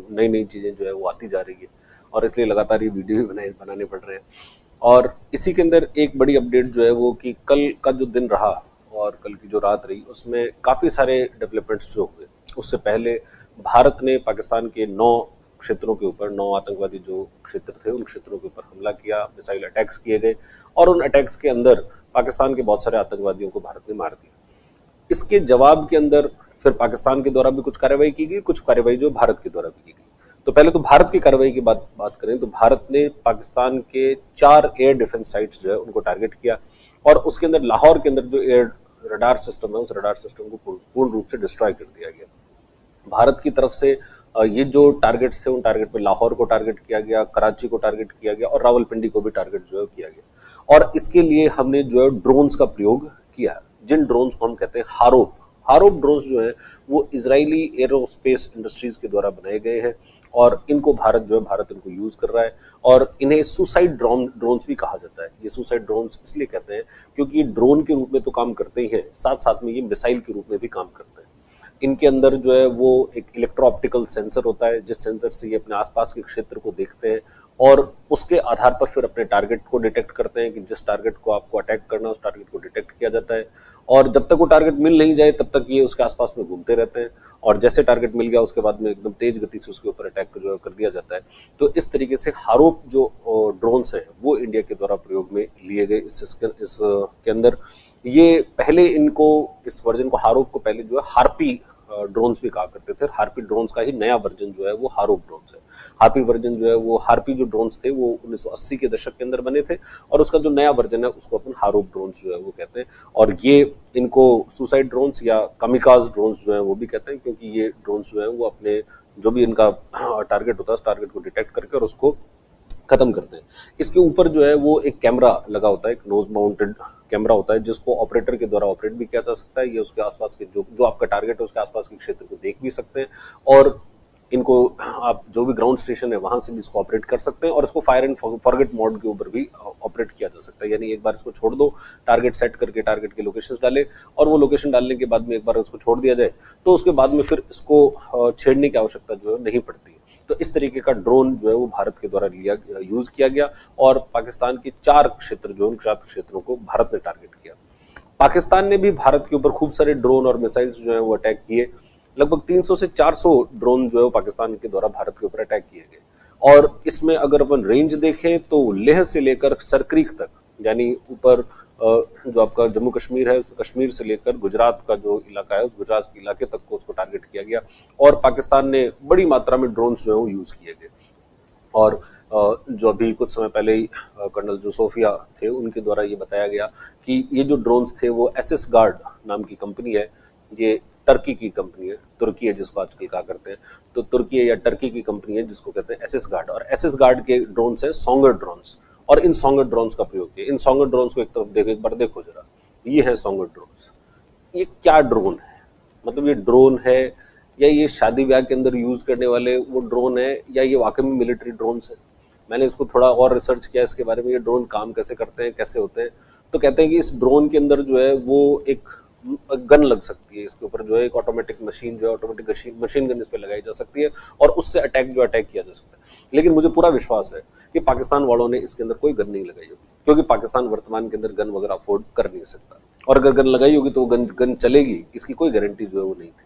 नई नई चीजें जो है वो आती जा रही है, और इसलिए लगातार ये वीडियो भी बनाने पड़ रहे हैं। और इसी के अंदर एक बड़ी अपडेट जो है वो कि कल का जो दिन रहा और कल की जो रात रही उसमें काफी सारे डेवलपमेंट्स जो हुए। उससे पहले भारत ने पाकिस्तान के 9 क्षेत्रों के ऊपर, 9 आतंकवादी जो क्षेत्र थे उन क्षेत्रों के ऊपर हमला किया, मिसाइल अटैक्स किए गए, और उन अटैक्स के अंदर पाकिस्तान के बहुत सारे आतंकवादियों को भारत ने मार दिया। इसके जवाब के अंदर फिर पाकिस्तान के द्वारा भी कुछ कार्रवाई की गई, कुछ कार्रवाई जो भारत के द्वारा भी की गई। तो पहले तो भारत की कार्रवाई की बात करें तो भारत ने पाकिस्तान के 4 एयर डिफेंस साइट्स जो है उनको टारगेट किया, और उसके अंदर लाहौर के अंदर जो एयर रडार सिस्टम है उस रडार सिस्टम को पूर्ण रूप से डिस्ट्रॉय कर दिया गया। भारत की तरफ से ये जो टारगेट्स थे उन टारगेट पे लाहौर को टारगेट किया गया, कराची को टारगेट किया गया, और रावलपिंडी को भी टारगेट जो है किया गया। और इसके लिए हमने जो है ड्रोन्स का प्रयोग किया, जिन ड्रोन्स को हम कहते हैं हारोप। हारोप ड्रोन्स जो है वो इजरायली एरोस्पेस इंडस्ट्रीज के द्वारा बनाए गए हैं, और इनको भारत इनको यूज कर रहा है, और इन्हें सुसाइड ड्रोन्स भी कहा जाता है। ये सुसाइड ड्रोन्स इसलिए कहते हैं क्योंकि ये ड्रोन के रूप में तो काम करते ही हैं, साथ साथ में ये मिसाइल के रूप में भी काम करते हैं। इनके अंदर जो है वो एक इलेक्ट्रो ऑप्टिकल सेंसर होता है, जिस सेंसर से ये अपने आसपास के क्षेत्र को देखते हैं, और उसके आधार पर फिर अपने टारगेट को डिटेक्ट करते हैं कि जिस टारगेट को आपको अटैक करना है उस टारगेट को डिटेक्ट किया जाता है, और जब तक वो टारगेट मिल नहीं जाए तब तक ये उसके आसपास में घूमते रहते हैं, और जैसे टारगेट मिल गया उसके बाद में एकदम तेज गति से उसके ऊपर अटैक जो है कर दिया जाता है। तो इस तरीके से हारोप जो ड्रोन्स हैं वो इंडिया के द्वारा प्रयोग में लिए गए। इसके अंदर ये पहले इनको, इस वर्जन को, हारोप को पहले जो है हार्पी ड्रोन्स भी कहा करते थे। हार्पी ड्रोन्स का ही नया वर्जन जो है वो हारोप ड्रोन्स है। हार्पी वर्जन जो है वो, हार्पी जो ड्रोन्स थे वो 1980 के दशक के अंदर बने थे, और उसका जो नया वर्जन है उसको अपन हारोप ड्रोन्स जो है वो कहते हैं। और ये इनको सुसाइड ड्रोन्स या कामिकाज ड्रोन्स जो है वो भी कहते हैं, क्योंकि ये ड्रोन्स जो है वो अपने जो भी इनका टारगेट होता है उस टारगेट को डिटेक्ट करके और उसको खत्म करते हैं। इसके ऊपर जो है वो एक कैमरा लगा होता है, एक नोज माउंटेड कैमरा होता है, जिसको ऑपरेटर के द्वारा ऑपरेट भी किया जा सकता है। ये उसके आसपास के जो आपका टारगेट है उसके आसपास के क्षेत्र को देख भी सकते हैं, और इनको आप जो भी ग्राउंड स्टेशन है वहां से भी इसको ऑपरेट कर सकते हैं, और इसको फायर एंड फॉरगेट मोड के ऊपर भी ऑपरेट किया जा सकता है। यानी एक बार इसको छोड़ दो, टारगेट सेट करके टारगेट के लोकेशंस डाले, और वो लोकेशन डालने के बाद में एक बार इसको छोड़ दिया जाए तो उसके बाद में फिर इसको छेड़ने की आवश्यकता जो है नहीं पड़ती है। तो इस तरीके का ड्रोन जो है वो भारत के द्वारा यूज किया गया, और पाकिस्तान के 4 क्षेत्र जो, उन 4 क्षेत्रों को भारत ने टारगेट किया। पाकिस्तान ने भी भारत के ऊपर खूब सारे ड्रोन और मिसाइल्स जो है वो अटैक किए। लगभग 300 से 400 ड्रोन जो है वो पाकिस्तान के द्वारा भारत के ऊपर अटैक किए गए। और इसमें अगर अपन रेंज देखें तो लेह से लेकर सरक्रीक तक, यानी ऊपर जो आपका जम्मू कश्मीर है, कश्मीर से लेकर गुजरात का जो इलाका है उस गुजरात के इलाके तक को उसको टारगेट किया गया, और पाकिस्तान ने बड़ी मात्रा में ड्रोन जो है वो यूज किए गए। और जो अभी कुछ समय पहले ही कर्नल जोसोफिया थे उनके द्वारा ये बताया गया कि ये जो ड्रोन्स थे वो एसएस गार्ड नाम की कंपनी है, ये टर्की की कंपनी है, तुर्की है जिसको आजकल कहा करते हैं, तो तुर्की है या टर्की की कंपनी है जिसको कहते हैं एसएस गार्ड, और एसएस गार्ड के ड्रोन्स है सोंगर ड्रोन्स, और इन सोंगर ड्रोन्स का प्रयोग किया। इन सोंगर ड्रोन्स को एक तरफ देखो, एक बार देखो जरा, ये है सोंगर ड्रोन्स। ये क्या ड्रोन है? मतलब ये ड्रोन है, या ये शादी ब्याह के अंदर यूज करने वाले वो ड्रोन है, या ये वाकई में मिलिट्री ड्रोन्स है? मैंने इसको थोड़ा और रिसर्च किया इसके बारे में, ये ड्रोन काम कैसे करते हैं, कैसे होते हैं। तो कहते हैं कि इस ड्रोन के अंदर जो है वो एक गन लग सकती है, इसके ऊपर जो है एक ऑटोमेटिक मशीन जो है, ऑटोमेटिक मशीन गन इस पे लगाई जा सकती है, और उससे अटैक किया जा सकता है। लेकिन मुझे पूरा विश्वास है कि पाकिस्तान वालों ने इसके अंदर कोई गन नहीं लगाई होगी, क्योंकि पाकिस्तान वर्तमान के अंदर गन वगैरह अफोर्ड कर नहीं सकता, और अगर गन लगाई होगी तो गन चलेगी, इसकी कोई गारंटी जो है वो नहीं थी।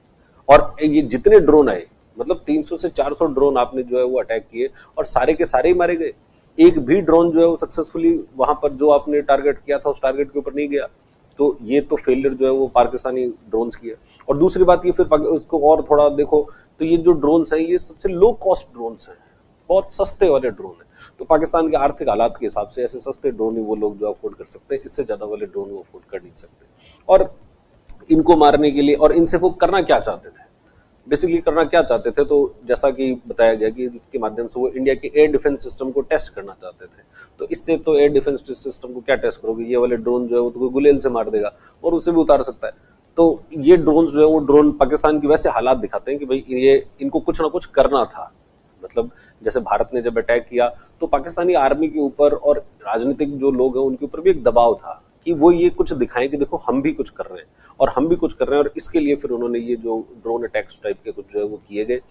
और ये जितने ड्रोन आए, मतलब 300 से 400 ड्रोन आपने जो है वो अटैक किए, और सारे के सारे ही मारे गए। एक भी ड्रोन जो है वो सक्सेसफुली वहां पर जो आपने टारगेट किया था उस टारगेट के ऊपर नहीं गया। तो ये तो फेलियर जो है वो पाकिस्तानी ड्रोन्स की है। और दूसरी बात ये, फिर उसको और थोड़ा देखो तो ये जो ड्रोन्स हैं ये सबसे लो कॉस्ट ड्रोन्स हैं, बहुत सस्ते वाले ड्रोन हैं। तो पाकिस्तान के आर्थिक हालात के हिसाब से ऐसे सस्ते ड्रोन ही वो लोग जो अफोर्ड कर सकते हैं, इससे ज्यादा वाले ड्रोन वो अफोर्ड कर नहीं सकते। और इनको मारने के लिए, और इनसे वो करना क्या चाहते थे, बेसिकली करना क्या चाहते थे, तो जैसा कि बताया गया कि इसके माध्यम से वो इंडिया के एयर डिफेंस सिस्टम को टेस्ट करना चाहते थे। तो इससे तो एयर डिफेंस सिस्टम को क्या टेस्ट करोगे, ये वाले ड्रोन जो है वो तो गुलेल से मार देगा और उसे भी उतार सकता है। तो ये ड्रोन जो है वो ड्रोन पाकिस्तान की वैसे हालात दिखाते हैं कि भाई ये इनको कुछ ना कुछ करना था। मतलब जैसे भारत ने जब अटैक किया तो पाकिस्तानी आर्मी के ऊपर और राजनीतिक जो लोग हैं उनके ऊपर भी एक दबाव था कि वो ये कुछ दिखाएं कि देखो हम भी कुछ कर रहे हैं, और हम भी कुछ कर रहे हैं। और इसके लिए फिर उन्होंने ये जो ड्रोन अटैक्स टाइप के कुछ जो है वो किए गए।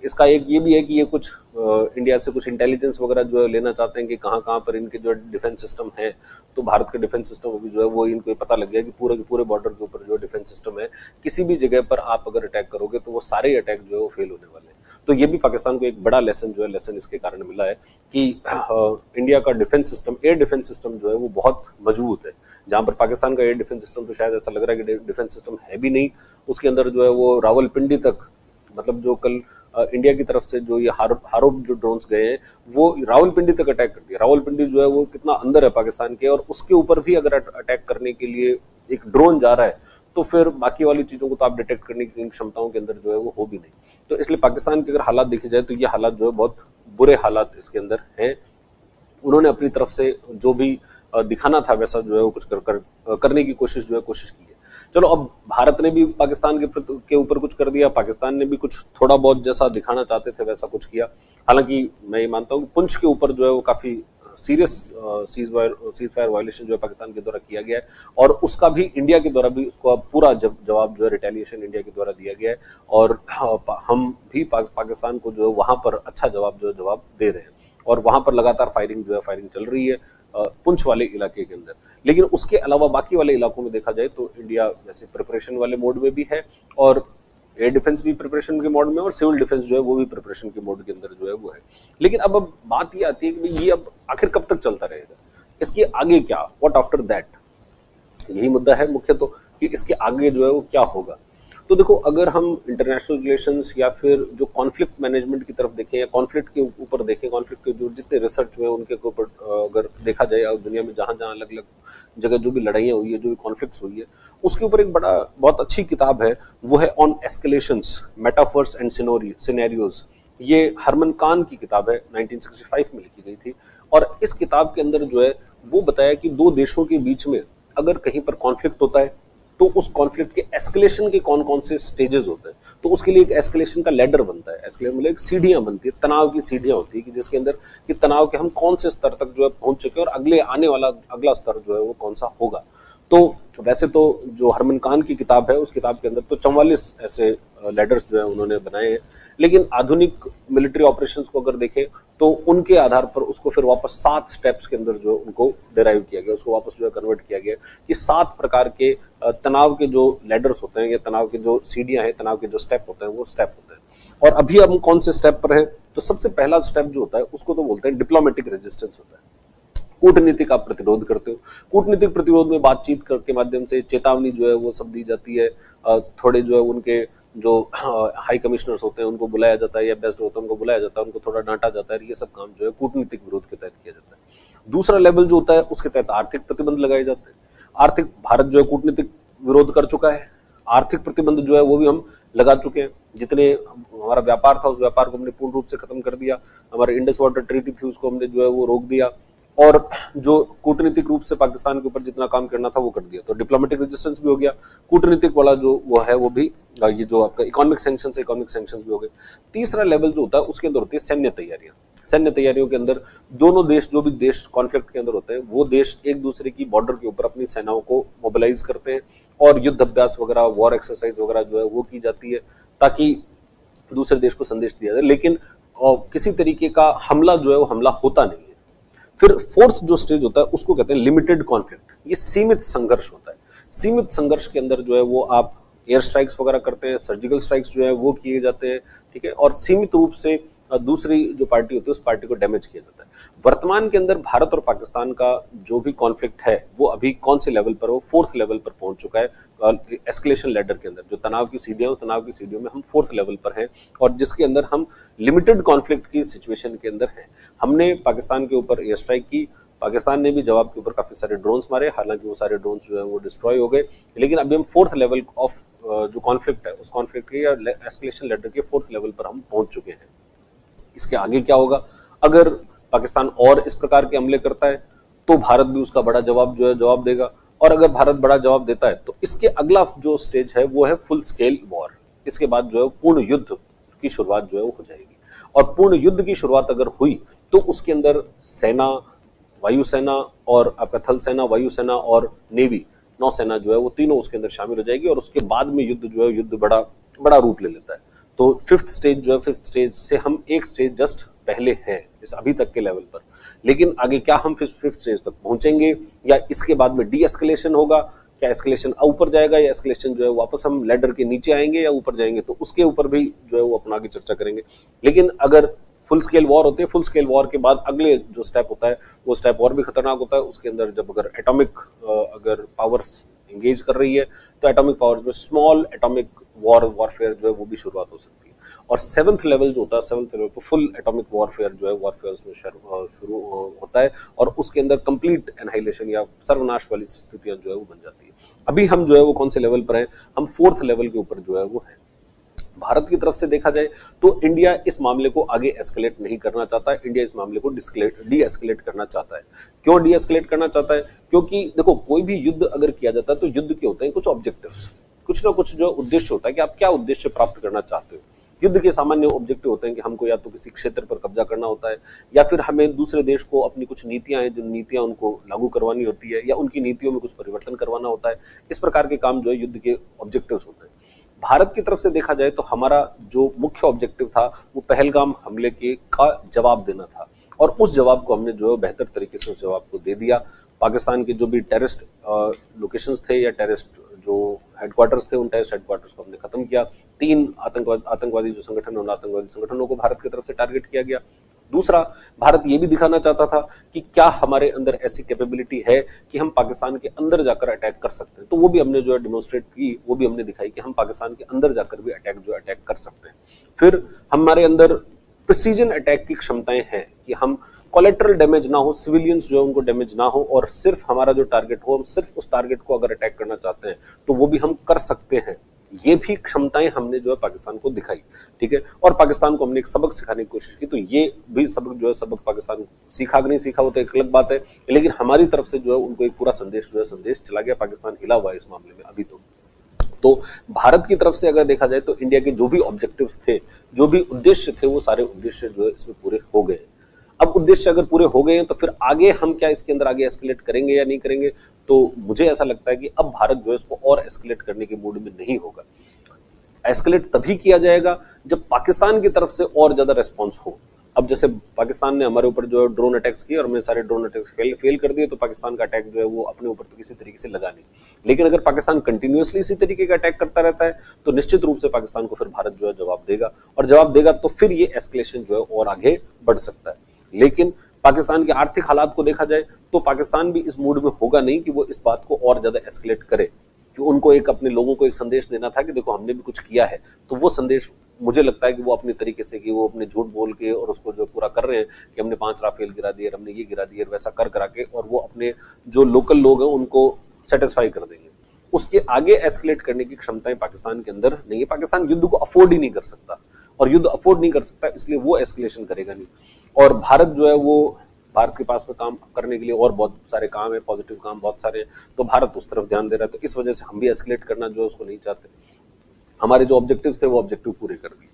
इसका एक ये भी है कि ये कुछ इंडिया से कुछ इंटेलिजेंस वगैरह जो है लेना चाहते हैं कि कहाँ कहाँ पर इनके जो डिफेंस सिस्टम है। तो भारत का डिफेंस सिस्टम अभी जो है वो इनको पता लग गया कि पूरे के पूरे बॉर्डर के ऊपर जो डिफेंस सिस्टम है, किसी भी जगह पर आप अगर अटैक करोगे तो वो सारे अटैक जो है वो फेल होने वाले हैं। तो ये भी पाकिस्तान को एक बड़ा लेसन इसके कारण मिला है कि इंडिया का defence system, air defence system जो है वो बहुत मजबूत है। जहां पर पाकिस्तान का एयर डिफेंस सिस्टम तो शायद ऐसा लग रहा है कि डिफेंस सिस्टम है भी नहीं, उसके अंदर जो है वो रावलपिंडी तक, मतलब जो कल इंडिया की तरफ से जो ये हारोप जो ड्रोन्स गए हैं वो रावलपिंडी तक अटैक कर दिया। रावलपिंडी जो है वो कितना अंदर है पाकिस्तान के, और उसके ऊपर भी अगर अटैक करने के लिए एक ड्रोन जा रहा है तो फिर बाकी वाली चीजों को तो आप डिटेक्ट करने की क्षमताओं के अंदर जो है वो हो भी नहीं। तो इसलिए पाकिस्तान के अगर हालात देखे जाए तो ये हालात जो है बहुत बुरे हालात इसके अंदर हैं। उन्होंने अपनी तरफ से जो भी दिखाना था वैसा जो है वो कुछ करने की कोशिश की है। चलो, अब भारत ने भी पाकिस्तान के ऊपर कुछ कर दिया, पाकिस्तान ने भी कुछ थोड़ा बहुत जैसा दिखाना चाहते थे वैसा कुछ किया। हालांकि मैं ये मानता हूँ कि पुंछ के ऊपर जो है वो काफी सीरियस सीज फायर वायलेशन जो है पाकिस्तान के द्वारा किया गया है, और उसका भी इंडिया के द्वारा भी उसको पूरा जवाब जो है रिटेलिएशन इंडिया के द्वारा दिया गया है, और हम भी पाकिस्तान को जो है वहां पर अच्छा जवाब दे रहे हैं, और वहां पर लगातार फायरिंग चल रही है पुंछ वाले इलाके के अंदर। लेकिन उसके अलावा बाकी वाले इलाकों में देखा जाए तो इंडिया वैसे प्रिपरेशन वाले मोड में भी है, और एयर डिफेंस भी प्रिपरेशन के मोड में, और सिविल डिफेंस जो है वो भी प्रिपरेशन के मोड के अंदर जो है वो है। लेकिन अब बात ये आती है कि ये अब आखिर कब तक चलता रहेगा, इसके आगे क्या, व्हाट आफ्टर दैट, यही मुद्दा है मुख्य, तो कि इसके आगे जो है वो क्या होगा। तो देखो, अगर हम इंटरनेशनल रिलेशंस या फिर जो कॉन्फ्लिक्ट मैनेजमेंट की तरफ देखें या कॉन्फ्लिक्ट के ऊपर देखें, कॉन्फ्लिक्ट के जो जितने रिसर्च हुए उनके ऊपर अगर देखा जाए, और दुनिया में जहां जहां अलग अलग जगह जो भी लड़ाइयाँ हुई है, जो भी कॉन्फ्लिक्ट्स हुई है, उसके ऊपर एक बहुत अच्छी किताब है, वो है ऑन एस्केलेशंस, मेटाफर्स एंड सिनेरियोज। ये हरमन खान की किताब है, 1965 में लिखी गई थी। और इस किताब के अंदर जो है वो बताया कि दो देशों के बीच में अगर कहीं पर कॉन्फ्लिक्ट होता है तो उस कॉन्फ्लिक्ट के एस्केलेशन के कौन कौन से स्टेजेस होते हैं। तो उसके लिए एक एस्केलेशन का लैडर बनता है, एस्केलेशन मतलब एक सीढ़ियां बनती है, तनाव की सीढ़ियां होती है, कि जिसके अंदर कि तनाव के हम कौन से स्तर तक जो है पहुंच चुके हैं, और अगले आने वाला अगला स्तर जो है वो कौन सा होगा। तो वैसे तो जो हरमन खान की किताब है, उस किताब के अंदर तो 44 ऐसे लैडर्स जो है उन्होंने बनाए हैं, लेकिन आधुनिक मिलिट्री ऑपरेशंस को अगर देखें तो उनके आधार पर उसको फिर वापस 7 स्टेप्स के अंदर जो उनको डिराइव किया गया, उसको वापस जो है कन्वर्ट किया गया कि 7 प्रकार के तनाव के जो लैडर्स होते हैं, या तनाव के जो सीढ़ियां हैं, तनाव के जो स्टेप होते हैं, वो स्टेप होते हैं। और अभी हम कौन से स्टेप पर हैं, तो सबसे पहला स्टेप जो होता है उसको तो बोलते हैं डिप्लोमेटिक रेजिस्टेंस होता है। कूटनीतिक आप प्रतिरोध करते हो। कूटनीतिक प्रतिरोध में बातचीत के माध्यम से चेतावनी जो है वो सब दी जाती है, थोड़े जो है उनके जो हाई कमिश्नर्स होते हैं उनको बुलाया जाता है, या बेस्ट होता है उनको बुलाया जाता है, उनको थोड़ा डांटा जाता है। ये सब काम जो है कूटनीतिक विरोध के तहत किया जाता है। दूसरा लेवल जो होता है उसके तहत आर्थिक प्रतिबंध लगाए जाते हैं। आर्थिक, भारत जो है कूटनीतिक विरोध कर चुका है, आर्थिक प्रतिबंध जो है वो भी हम लगा चुके हैं। जितने हमारा व्यापार था उस व्यापार को हमने पूर्ण रूप से खत्म कर दिया, हमारे इंडस वाटर ट्रीटी थी उसको हमने जो है वो रोक दिया, और जो कूटनीतिक रूप से पाकिस्तान के ऊपर जितना काम करना था वो कर दिया। तो डिप्लोमेटिक रेजिस्टेंस भी हो गया, कूटनीतिक वाला जो वो है वो भी, ये जो आपका इकोनॉमिक सैंक्शंस भी हो गए। तीसरा लेवल जो होता है उसके अंदर होती है सैन्य तैयारियां। सैन्य तैयारियों के अंदर दोनों देश, जो भी देश कॉन्फ्लिक्ट के अंदर होते हैं, वो देश एक दूसरे की बॉर्डर के ऊपर अपनी सेनाओं को मोबिलाइज करते हैं, और युद्ध अभ्यास वगैरह, वॉर एक्सरसाइज वगैरह जो है वो की जाती है, ताकि दूसरे देश को संदेश दिया जाए। लेकिन किसी तरीके का हमला जो है वो हमला होता नहीं है। फिर फोर्थ जो स्टेज होता है उसको कहते हैं लिमिटेड कॉन्फ्लिक्ट। ये सीमित संघर्ष होता है। सीमित संघर्ष के अंदर जो है वो आप एयर स्ट्राइक्स वगैरह करते हैं, सर्जिकल स्ट्राइक्स जो है वो किए जाते हैं, ठीक है, और सीमित रूप से दूसरी जो पार्टी होती है उस पार्टी को डैमेज किया जाता है। वर्तमान के अंदर भारत और पाकिस्तान का जो भी कॉन्फ्लिक्ट है वो अभी कौन से लेवल पर, वो 4th लेवल पर पहुंच चुका है। एस्केलेशन लैडर के अंदर जो तनाव की सीढ़ियां, उस तनाव की सीढ़ियों में हम 4th लेवल पर हैं, और जिसके अंदर हम लिमिटेड कॉन्फ्लिक्ट की सिचुएशन के अंदर हैं। हमने पाकिस्तान के ऊपर एयर स्ट्राइक की, पाकिस्तान ने भी जवाब के ऊपर काफी सारे ड्रोन्स मारे, हालांकि वो सारे ड्रोन्स जो है वो डिस्ट्रॉय हो गए। लेकिन अभी हम 4th लेवल ऑफ जो कॉन्फ्लिक्ट है, उस कॉन्फ्लिक्ट के या एस्केलेशन लैडर के 4th लेवल पर हम पहुंच चुके हैं। इसके आगे क्या होगा, अगर पाकिस्तान और इस प्रकार के हमले करता है तो भारत भी उसका बड़ा जवाब देगा, और अगर भारत बड़ा जवाब देता है तो इसके अगला जो स्टेज है वो है फुल स्केल वॉर। इसके बाद जो है पूर्ण युद्ध की शुरुआत जो है वो हो जाएगी, और पूर्ण युद्ध की शुरुआत अगर हुई तो उसके अंदर सेना, वायुसेना और आपका थल सेना, वायुसेना और नेवी, नौसेना जो है वो तीनों उसके अंदर शामिल हो जाएगी, और उसके बाद में युद्ध जो है युद्ध बड़ा रूप ले लेता है। तो फिफ्थ स्टेज जो है, फिफ्थ स्टेज से हम एक स्टेज जस्ट पहले हैं इस अभी तक के लेवल पर। लेकिन आगे क्या हम फिफ्थ स्टेज तक पहुंचेंगे, या इसके बाद में डी एस्केलेशन होगा, क्या एस्केलेशन ऊपर जाएगा, या एस्केलेशन जो है वापस हम लैडर के नीचे आएंगे या ऊपर जाएंगे, तो उसके ऊपर भी जो है वो अपना आगे चर्चा करेंगे। लेकिन अगर फुल स्केल वॉर होते हैं, फुल स्केल वॉर के बाद अगले जो स्टेप होता है वो स्टेप और भी खतरनाक होता है। उसके अंदर जब अगर एटॉमिक अगर पावर्स एंगेज कर रही है तो एटॉमिक पावर्स में स्मॉल एटॉमिक वॉरफेयर जो है वो भी शुरुआत हो सकती है। और सेवंथ लेवल जो होता है, सेवंथ लेवल पर फुल एटॉमिक वॉरफेयर जो है, वॉरफेयर उसमें शुरू होता है और उसके अंदर कंप्लीट एनहाइलेशन या सर्वनाश वाली स्थितियां जो है वो बन जाती है। अभी हम जो है वो कौन से लेवल पर हैं, हम फोर्थ लेवल के ऊपर जो है वो है। भारत की तरफ से देखा जाए तो इंडिया इस मामले को आगे एस्केलेट नहीं करना चाहता है, इंडिया इस मामले को डी एस्केलेट करना चाहता है। क्यों डी एस्केलेट करना चाहता है? क्योंकि देखो, कोई भी युद्ध अगर किया जाता है तो युद्ध के होते हैं कुछ ऑब्जेक्टिव्स, कुछ ना कुछ जो उद्देश्य होता है कि आप क्या उद्देश्य प्राप्त करना चाहते हो। युद्ध के सामान्य ऑब्जेक्टिव होते हैं कि हमको या तो किसी क्षेत्र पर कब्जा करना होता है, या फिर हमें दूसरे देश को अपनी कुछ नीतियां हैं, जो नीतियां उनको लागू करवानी होती है, या उनकी नीतियों में कुछ परिवर्तन करवाना होता है। इस प्रकार के काम जो है युद्ध के ऑब्जेक्टिव्स होते हैं। भारत की तरफ से देखा जाए तो हमारा जो मुख्य ऑब्जेक्टिव था वो पहलगाम हमले के का जवाब देना था, और उस जवाब को हमने जो है बेहतर तरीके से उस जवाब को दे दिया। पाकिस्तान के जो भी टेररिस्ट लोकेशंस थे या टेररिस्ट जो हेडक्वार्टर्स थे, उन टेररिस्ट हेडक्वार्टर्स को हमने खत्म किया। 3 आतंकवादी जो संगठन, उन आतंकवादी संगठनों को भारत की तरफ से टारगेट किया गया। दूसरा, भारत ये भी दिखाना चाहता था कि क्या हमारे अंदर ऐसी कैपेबिलिटी है कि हम पाकिस्तान के अंदर जाकर अटैक कर सकते हैं। तो वो भी हमने जो है डिमोन्स्ट्रेट की, वो भी हमने दिखाई कि हम पाकिस्तान के अंदर जाकर भी अटैक कर सकते हैं। फिर हमारे अंदर प्रिसीजन अटैक की क्षमताएं हैं कि हम कोलेटरल डैमेज ना हो, सिविलियंस जो है उनको डैमेज ना हो, और सिर्फ हमारा जो टारगेट हो, हम सिर्फ उस टारगेट को अगर अटैक करना चाहते हैं तो वो भी हम कर सकते हैं। ये भी क्षमताएं हमने जो है पाकिस्तान को दिखाई, ठीक है। और पाकिस्तान को हमने एक सबक सिखाने की कोशिश की, तो ये भी सबक जो है, सबक पाकिस्तान सीखा कि नहीं सीखा वो तो एक अलग बात है, लेकिन हमारी तरफ से जो है उनको एक पूरा संदेश जो है संदेश चला गया। पाकिस्तान हिला हुआ है इस मामले में अभी तो भारत की तरफ से अगर देखा जाए तो इंडिया के जो भी ऑब्जेक्टिव्स थे, जो भी उद्देश्य थे, वो सारे उद्देश्य जो है इसमें पूरे हो गए। अब उद्देश्य अगर पूरे हो गए हैं तो फिर आगे हम क्या इसके अंदर आगे एस्केलेट करेंगे या नहीं करेंगे, तो मुझे ऐसा लगता है कि अब भारत जो है इसको और एस्केलेट करने के मूड में नहीं होगा। एस्केलेट तभी किया जाएगा जब पाकिस्तान की तरफ से और ज्यादा रेस्पॉन्स हो। अब जैसे पाकिस्तान ने हमारे ऊपर जो है ड्रोन अटैक्स किए और हमने सारे ड्रोन अटैक्स फेल कर दिए, तो पाकिस्तान का अटैक जो है वो अपने ऊपर तो किसी तरीके से लगा नहीं। लेकिन अगर पाकिस्तान कंटिन्यूअसली इसी तरीके का अटैक करता रहता है तो निश्चित रूप से पाकिस्तान को फिर भारत जो है जवाब देगा, और जवाब देगा तो फिर ये एस्केलेशन जो है और आगे बढ़ सकता है। लेकिन पाकिस्तान के आर्थिक हालात को देखा जाए तो पाकिस्तान भी इस मूड में होगा नहीं कि वो इस बात को और ज्यादा एस्केलेट करे, कि उनको एक अपने लोगों को एक संदेश देना था कि देखो हमने भी कुछ किया है। तो वो संदेश मुझे लगता है कि वो अपने तरीके से कि वो अपने झूठ बोल के और उसको जो पूरा कर रहे हैं कि हमने 5 राफेल गिरा दिए, हमने ये गिरा दिए, वैसा कर करा के, और वो अपने जो लोकल लोग हैं उनको सेटिस्फाई कर देंगे। उसके आगे एस्केलेट करने की क्षमताएं पाकिस्तान के अंदर नहीं है। पाकिस्तान युद्ध को अफोर्ड ही नहीं कर सकता, और युद्ध अफोर्ड नहीं कर सकता इसलिए वो एस्केलेशन करेगा नहीं। और भारत जो है वो, भारत के पास में काम करने के लिए और बहुत सारे काम है, पॉजिटिव काम बहुत सारे, तो भारत उस तरफ ध्यान दे रहा है। तो इस वजह से हम भी एस्केलेट करना जो है उसको नहीं चाहते। हमारे जो ऑब्जेक्टिव्स थे वो ऑब्जेक्टिव पूरे कर दिए।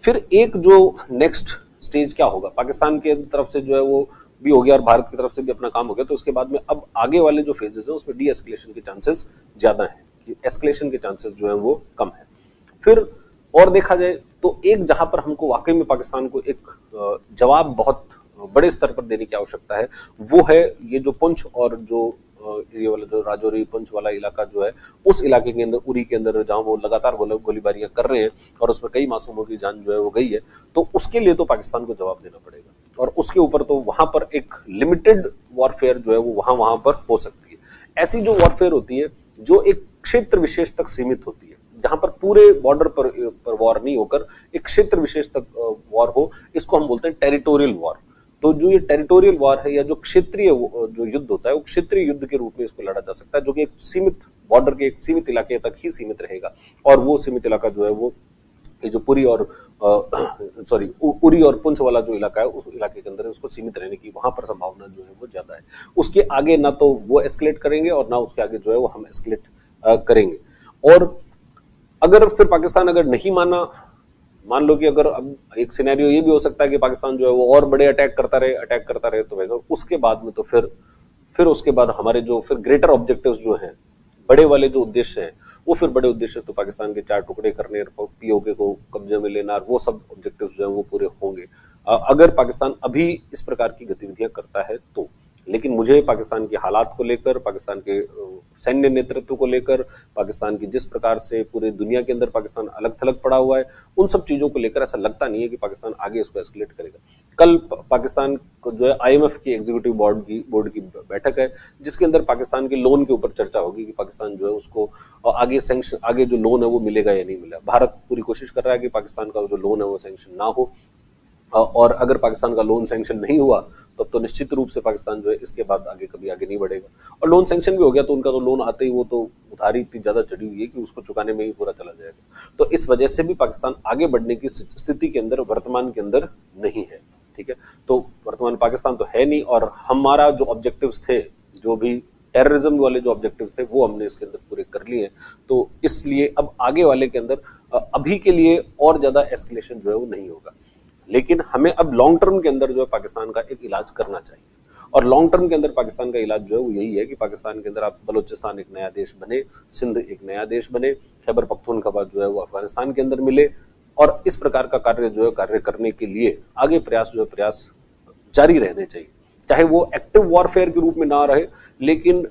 फिर एक जो नेक्स्ट स्टेज क्या होगा, पाकिस्तान के तरफ से जो है वो भी हो गया और भारत की तरफ से भी अपना काम हो गया, तो उसके बाद में अब आगे वाले जो फेजेस है उसमें डी एस्केलेशन के चांसेस ज्यादा है, कि एस्केलेशन के चांसेस जो है वो कम है। फिर और देखा जाए तो एक जहां पर हमको वाकई में पाकिस्तान को एक जवाब बहुत बड़े स्तर पर देने की आवश्यकता है, वो है ये जो पुंछ और जो ये वाला जो राजौरी पुंछ वाला इलाका जो है, उस इलाके के अंदर, उरी के अंदर, जहां वो लगातार गोलीबारियां कर रहे हैं और उसमें कई मासूमों की जान जो है वो गई है, तो उसके लिए तो पाकिस्तान को जवाब देना पड़ेगा। और उसके ऊपर तो वहां पर एक लिमिटेड वॉरफेयर जो है वो वहां पर हो सकती है। ऐसी जो वॉरफेयर होती है जो एक क्षेत्र विशेष तक सीमित होती है, जहां पर पूरे बॉर्डर पर वॉर नहीं होकर एक क्षेत्र विशेष तक वॉर हो, इसको हम बोलते हैं टेरिटोरियल वॉर। तो जो ये टेरिटोरियल वॉर है या जो क्षेत्रीय जो युद्ध होता है, वो क्षेत्रीय युद्ध के रूप में इसको लड़ा जा सकता है, जो कि एक सीमित बॉर्डर के एक सीमित इलाके तक ही सीमित रहेगा। और वो सीमित इलाका जो है वो ये जो पुरी और उरी और पुंछ वाला जो इलाका है, उस इलाके के अंदर उसको सीमित रहने की वहां पर संभावना जो है वो ज्यादा है। उसके आगे ना तो वो एस्केलेट करेंगे और ना उसके आगे जो है वो हम एस्केलेट करेंगे। और अगर फिर पाकिस्तान अगर नहीं माना, मान लो कि अगर अब एक सिनेरियो ये भी हो सकता है कि पाकिस्तान जो है वो और बड़े अटैक करता रहे, तो वैसा उसके बाद में तो फिर उसके बाद हमारे जो फिर ग्रेटर ऑब्जेक्टिव्स जो हैं, बड़े वाले जो उद्देश्य हैं, वो फिर बड़े उद्देश्य तो पाकिस्तान के 4 टुकड़े करने, पीओके को कब्जे में लेना, वो सब ऑब्जेक्टिव्स जो है वो पूरे होंगे अगर पाकिस्तान अभी इस प्रकार की गतिविधियां करता है तो। लेकिन मुझे पाकिस्तान के हालात को लेकर, पाकिस्तान के सैन्य नेतृत्व को लेकर, पाकिस्तान की जिस प्रकार से पूरे दुनिया के अंदर पाकिस्तान अलग थलग पड़ा हुआ है, उन सब चीजों को लेकर ऐसा लगता नहीं है कि पाकिस्तान आगे इसको एस्केलेट करेगा। कल पाकिस्तान को जो है आईएमएफ की एग्जीक्यूटिव बोर्ड की बैठक है, जिसके अंदर पाकिस्तान के लोन के ऊपर चर्चा होगी कि पाकिस्तान जो है उसको आगे सैंक्शन, आगे जो लोन है वो मिलेगा या नहीं मिलेगा। भारत पूरी कोशिश कर रहा है कि पाकिस्तान का जो लोन है वो सैंक्शन ना हो, और अगर पाकिस्तान का लोन सैंक्शन नहीं हुआ तब तो निश्चित रूप से पाकिस्तान जो है इसके बाद आगे नहीं बढ़ेगा। और लोन सैंक्शन भी हो गया तो उनका तो लोन आते ही वो तो उधारी इतनी ज्यादा चढ़ी हुई है कि उसको चुकाने में ही पूरा चला जाएगा। तो इस वजह से भी पाकिस्तान आगे बढ़ने की स्थिति के अंदर वर्तमान के अंदर नहीं है। ठीक है, तो वर्तमान पाकिस्तान तो है नहीं, और हमारा जो ऑब्जेक्टिव्स थे, जो भी टेररिज्म वाले जो ऑब्जेक्टिव्स थे, वो हमने इसके अंदर पूरे कर लिए। तो इसलिए अब आगे वाले के अंदर अभी के लिए और ज्यादा एस्केलेशन जो है वो नहीं होगा। लेकिन हमें अब लॉन्ग टर्म के अंदर जो है पाकिस्तान का एक इलाज करना चाहिए, और लॉन्ग टर्म के अंदर पाकिस्तान का इलाज जो है वो यही है कि पाकिस्तान के अंदर आप बलूचिस्तान एक नया देश बने, सिंध एक नया देश बने, खैबर पख्तूनख्वा जो है वो अफगानिस्तान के अंदर मिले, और इस प्रकार का कार्य जो है कार्य करने के लिए आगे प्रयास जारी रहने चाहिए। चाहे वो एक्टिव वॉरफेयर के रूप में ना रहे, लेकिन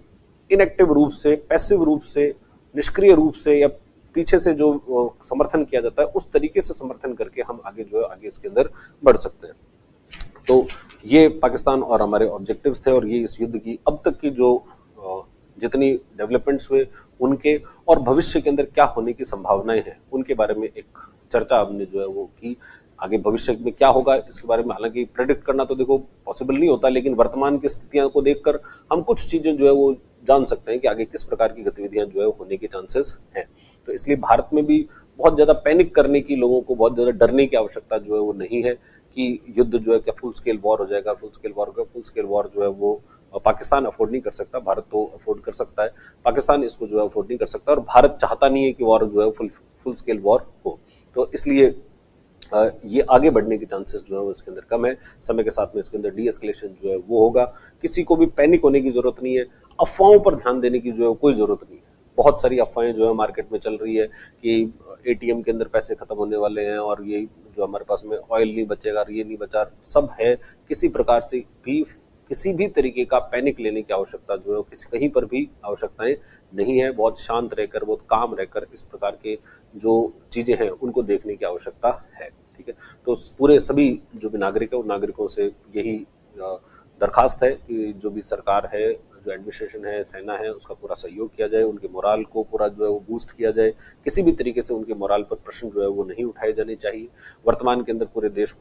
इनएक्टिव रूप से, पैसिव रूप से, निष्क्रिय रूप से, या पीछे से जो समर्थन किया जाता है उस तरीके से समर्थन करके हम आगे इसके अंदर बढ़ सकते हैं। तो ये पाकिस्तान और हमारे ऑब्जेक्टिव्स थे, और ये इस युद्ध की अब तक की जो जितनी डेवलपमेंट्स हुए उनके, और भविष्य के अंदर क्या होने की संभावनाएं हैं उनके बारे में एक चर्चा हमने जो है वो की। आगे भविष्य में क्या होगा इसके बारे में हालांकि प्रेडिक्ट करना तो देखो पॉसिबल नहीं होता, लेकिन वर्तमान की स्थितियों को देखकर हम कुछ चीजें जो है वो जान सकते हैं कि आगे किस प्रकार की गतिविधियां जो है होने के चांसेस हैं। तो इसलिए भारत में भी बहुत ज्यादा पैनिक करने की, लोगों को बहुत ज्यादा डरने की आवश्यकता जो है वो नहीं है कि युद्ध जो है क्या फुल स्केल वॉर हो जाएगा। फुल स्केल वॉर जो है वो पाकिस्तान अफोर्ड नहीं कर सकता, भारत तो अफोर्ड कर सकता है। पाकिस्तान इसको जो है अफोर्ड नहीं कर सकता, और भारत चाहता नहीं है कि वॉर जो है फुल स्केल वॉर हो। तो इसलिए ये आगे बढ़ने के चांसेस जो है वो इसके अंदर कम है। समय के साथ में इसके अंदर डी एस्केलेशन जो है वो होगा। किसी को भी पैनिक होने की जरूरत नहीं है, अफवाहों पर ध्यान देने की जो है कोई जरूरत नहीं है। बहुत सारी अफवाहें जो है मार्केट में चल रही है कि एटीएम के अंदर पैसे खत्म होने वाले हैं, और ये जो हमारे पास में ऑयल नहीं बचेगा, ये नहीं बचा, सब है। किसी प्रकार से भी किसी भी तरीके का पैनिक लेने की आवश्यकता जो है किसी कहीं पर भी आवश्यकताएं नहीं है। बहुत शांत रहकर, बहुत काम रहकर इस प्रकार के जो चीजें हैं उनको देखने की आवश्यकता है। ठीक है, तो पूरे सभी जो भी नागरिक है उन नागरिकों से यही दरखास्त है कि जो भी सरकार है, जो एडमिनिस्ट्रेशन है, सेना है, उसका पूरा सहयोग किया जाए, उनके मोराल को पूरा जो है वो बूस्ट किया जाए। किसी भी तरीके से उनके मोराल पर प्रश्न जो है वो नहीं उठाए जाने चाहिए। वर्तमान के अंदर पूरे देश